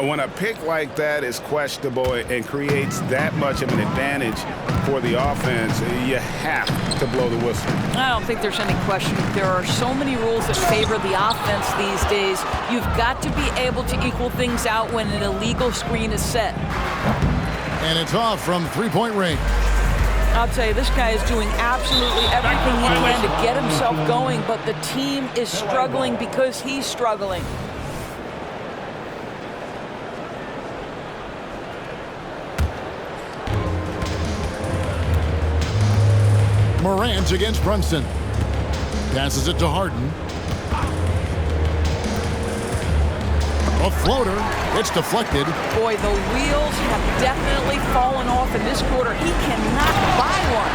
Speaker 5: When a pick like that is questionable and creates that much of an advantage for the offense, you have to blow the whistle.
Speaker 3: I don't think there's any question. There are so many rules that favor the offense these days. You've got to be able to equal things out when an illegal screen is set.
Speaker 2: And it's off from 3-point range.
Speaker 3: I'll tell you, this guy is doing absolutely everything he can to get himself going, but the team is struggling because he's struggling.
Speaker 2: Morant against Brunson. Passes it to Harden. A floater. It's deflected.
Speaker 3: Boy, the wheels have definitely fallen off in this quarter. He cannot buy one.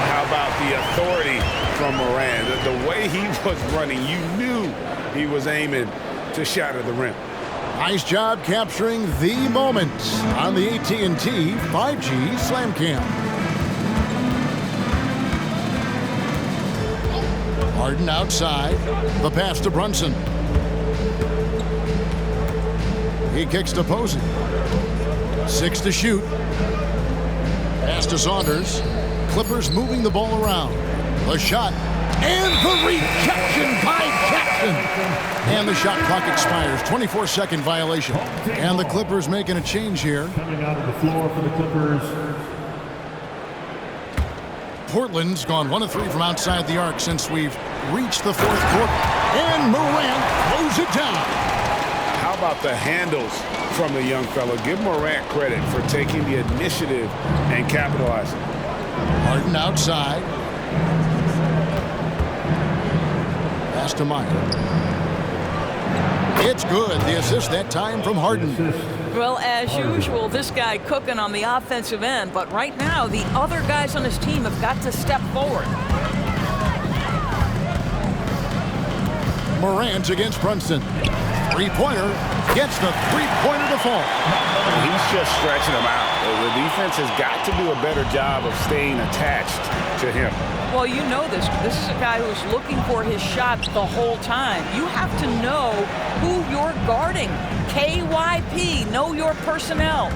Speaker 5: How about the authority from Morant? The way he was running, you knew he was aiming to shatter the rim.
Speaker 2: Nice job capturing the moment on the AT&T 5G Slam Cam. Harden outside. The pass to Brunson. He kicks to Posey. 6 to shoot. Pass to Saunders. Clippers moving the ball around. The shot. And the rejection by Jackson. And the shot clock expires. 24-second violation. And the Clippers making a change here.
Speaker 8: Coming out of the floor for the Clippers.
Speaker 2: Portland's gone 1 of 3 from outside the arc since we've reached the fourth quarter. And Morant throws it down.
Speaker 5: How about the handles from the young fellow? Give Morant credit for taking the initiative and capitalizing.
Speaker 2: Harden outside. Pass to Meyer. It's good. The assist that time from Harden.
Speaker 3: Well, as usual, this guy cooking on the offensive end, but right now the other guys on his team have got to step forward.
Speaker 2: Morant against Brunson. Three-pointer. Gets the three-pointer to fall.
Speaker 5: He's just stretching him out. The defense has got to do a better job of staying attached to him.
Speaker 3: Well, you know this. This is a guy who's looking for his shot the whole time. You have to know who you're guarding. KYP, know your personnel.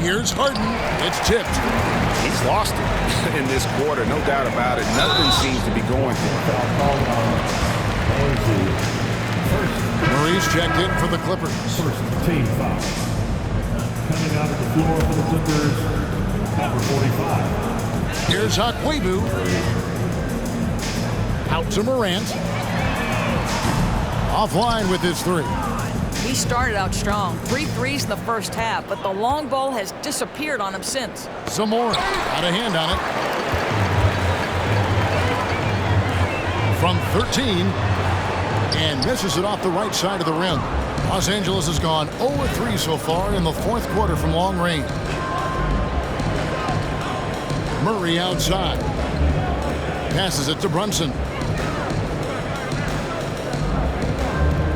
Speaker 2: Here's Harden. It's tipped.
Speaker 5: He's lost it in this quarter, no doubt about it. Nothing seems to be going through.
Speaker 2: Murray's checked in for the Clippers.
Speaker 8: First team foul. Coming out of the floor for the Clippers, number 45.
Speaker 2: Here's Akwebu. Out to Morant. Offline with his three.
Speaker 3: He started out strong. 3 threes in the first half, but the long ball has disappeared on him since.
Speaker 2: Zamora got a hand on it. From 13. And misses it off the right side of the rim. Los Angeles has gone 0-3 so far in the fourth quarter from long range. Murray outside. Passes it to Brunson.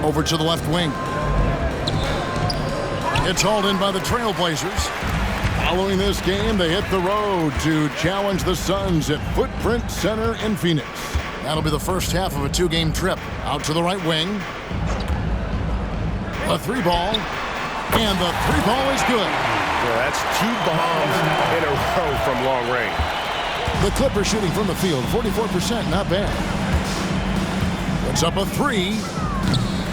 Speaker 2: Over to the left wing. It's hauled in by the Trailblazers. Following this game, they hit the road to challenge the Suns at Footprint Center in Phoenix. That'll be the first half of a two-game trip. Out to the right wing. A three ball. And the three ball is good.
Speaker 5: Well, that's 2 bombs in a row from long range.
Speaker 2: The Clippers shooting from the field, 44%, not bad. Puts up a three.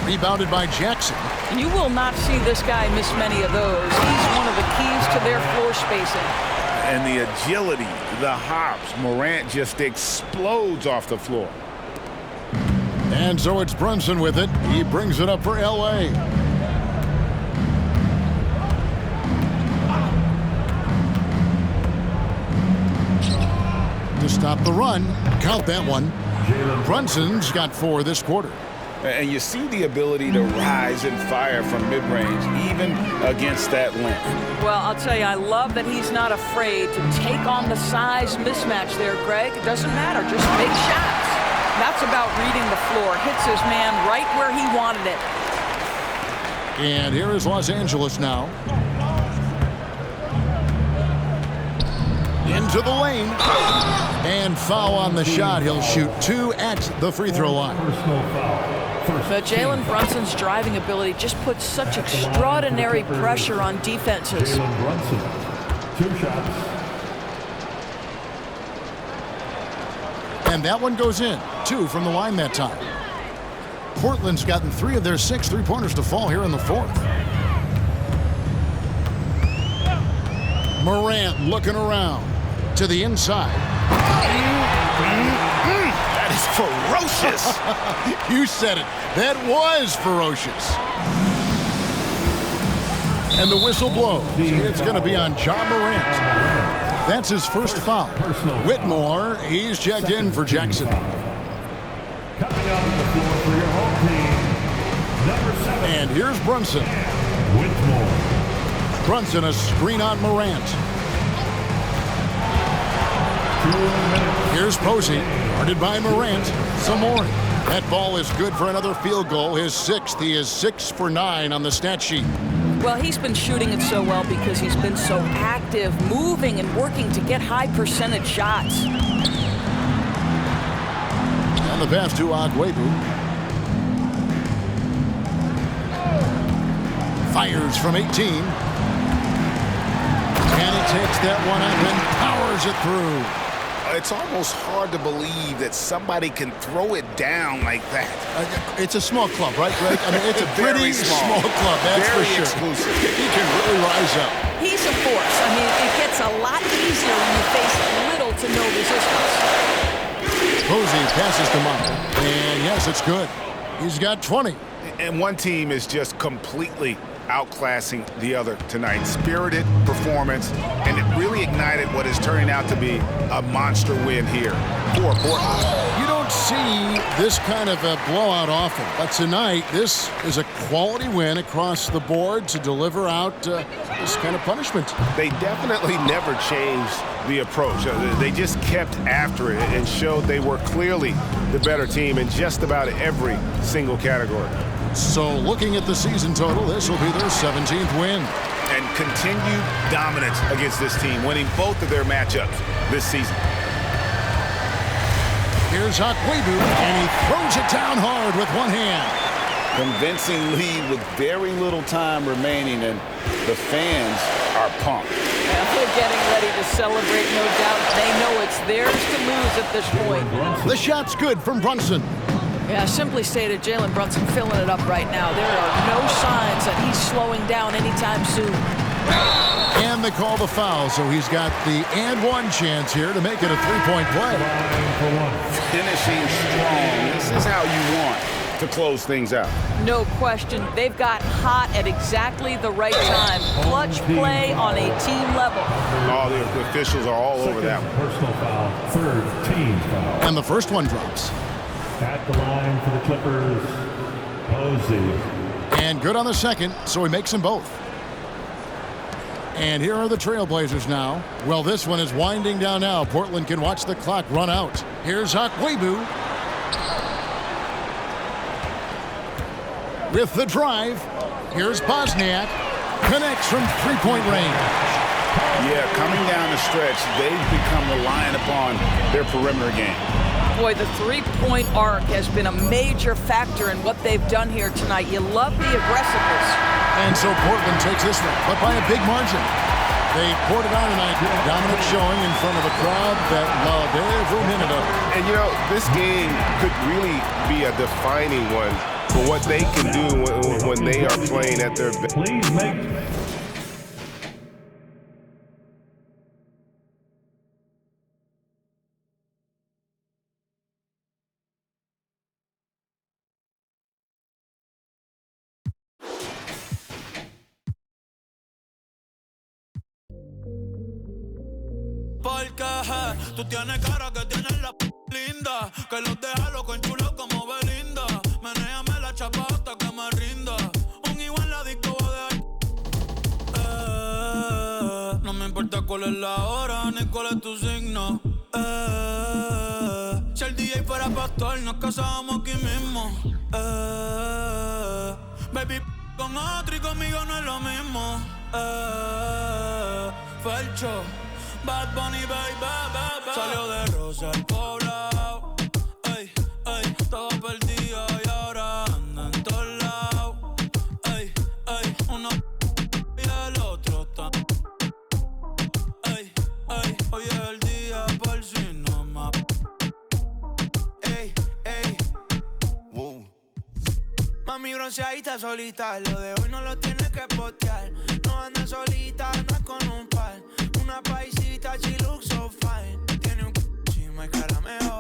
Speaker 2: Rebounded by Jackson.
Speaker 3: And you will not see this guy miss many of those. He's one of the keys to their floor spacing.
Speaker 5: And the agility, the hops, Morant just explodes off the floor.
Speaker 2: And so it's Brunson with it. He brings it up for L.A. To stop the run. Count that one. Brunson's got 4 this quarter.
Speaker 5: And you see the ability to rise and fire from mid-range, even against that length.
Speaker 3: Well, I'll tell you, I love that he's not afraid to take on the size mismatch there, Greg. It doesn't matter. Just make shots. That's about reading the floor. Hits his man right where he wanted it.
Speaker 2: And here is Los Angeles now. Into the lane. And foul on the shot. He'll shoot 2 at the free throw line.
Speaker 8: Personal foul.
Speaker 3: But Jalen Brunson's driving ability just puts such extraordinary pressure on defenses.
Speaker 8: Jalen Brunson, 2 shots.
Speaker 2: And that one goes in. 2 from the line that time. Portland's gotten 3 of their 6 three-pointers to fall here in the fourth. Morant looking around to the inside.
Speaker 5: That is ferocious.
Speaker 2: You said it. That was ferocious. And the whistle blows. It's going to be on John Morant. That's his first foul. Whitmore, he's checked in for Jackson.
Speaker 8: Coming out on the floor for your home team, number 7.
Speaker 2: And here's Brunson.
Speaker 8: Whitmore.
Speaker 2: Brunson, a screen on Morant.
Speaker 8: 2 minutes.
Speaker 2: Here's Posey, guarded by Morant. Zamora. That ball is good for another field goal, his 6th. He is 6 for 9 on the stat sheet.
Speaker 3: Well, he's been shooting it so well because he's been so active, moving and working to get high percentage shots.
Speaker 2: And the pass to Akwebu. Fires from 18. And he takes that one up and powers it through.
Speaker 5: It's almost hard to believe that somebody can throw it down like that.
Speaker 2: It's a small club, right, Greg? I mean, it's a
Speaker 5: Very
Speaker 2: pretty
Speaker 5: small.
Speaker 2: club, that's
Speaker 5: Very
Speaker 2: for sure.
Speaker 5: exclusive.
Speaker 2: He can really rise up.
Speaker 3: He's a force. I mean, it gets a lot easier when you face little to no resistance.
Speaker 2: Posey passes to Meyer. And yes, it's good. He's got 20.
Speaker 5: And one team is just completely outclassing the other tonight. Spirited performance, and it really ignited what is turning out to be a monster win here for Portland.
Speaker 2: You don't see this kind of a blowout often, but tonight this is a quality win across the board to deliver out this kind of punishment.
Speaker 5: They definitely never changed the approach. They just kept after it and showed they were clearly the better team in just about every single category.
Speaker 2: So looking at the season total, this will be their 17th win.
Speaker 5: And continued dominance against this team, winning both of their matchups this season.
Speaker 2: Here's Akwebu, and he throws it down hard with one hand.
Speaker 5: Convincing lead with very little time remaining, and the fans are pumped.
Speaker 3: And they're getting ready to celebrate, no doubt. They know it's theirs to lose at this point.
Speaker 2: The shot's good from Brunson.
Speaker 3: Yeah, simply stated, Jalen Brunson filling it up right now. There are no signs that he's slowing down anytime soon.
Speaker 2: And they call the foul, so he's got the and one chance here to make it a three-point play.
Speaker 5: Finishing strong. This is how you want to close things out.
Speaker 3: No question. They've got hot at exactly the right time. Clutch play on a team level.
Speaker 5: All the officials are all over that one.
Speaker 8: Personal foul, third team foul.
Speaker 2: And the first one drops.
Speaker 8: At the line for the Clippers, Posey.
Speaker 2: And good on the second, so he makes them both. And here are the Trailblazers now. Well, this one is winding down now. Portland can watch the clock run out. Here's Akwebu. With the drive, here's Bosniak. Connects from three-point range.
Speaker 5: Yeah, coming down the stretch, they've become reliant upon their perimeter game.
Speaker 3: Boy, the three-point arc has been a major factor in what they've done here tonight. You love the aggressiveness.
Speaker 2: And so Portland takes this one, but by a big margin. They poured it on tonight. Dominant showing in front of a crowd that loved every minute of it.
Speaker 5: And, you know, this game could really be a defining one for what they can do when they are playing at their best.
Speaker 8: Please make...
Speaker 1: Porque tú tienes cara que tienes la linda, que los deja loco en chulo como Belinda. Menéame la chapa hasta que me rinda. Un igual la disco va de no me importa cuál es la hora ni cuál es tu signo. Si el DJ fuera pastor nos casábamos aquí mismo. Baby, con otro y conmigo no es lo mismo. Felcho. Bad Bunny, baby. Salió de Rosa al poblado. Ey, ey, estaba perdido y ahora anda en todos lados. Ey, ey, uno y el otro está. Ey, ey, hoy es el día por si no más. Ey, ey, wow. Mami bronceadita solita, lo de hoy no lo tienes que postear. No anda solita, no es con un par. Una paisita, she looks so fine. Tiene un chima y cara mejor.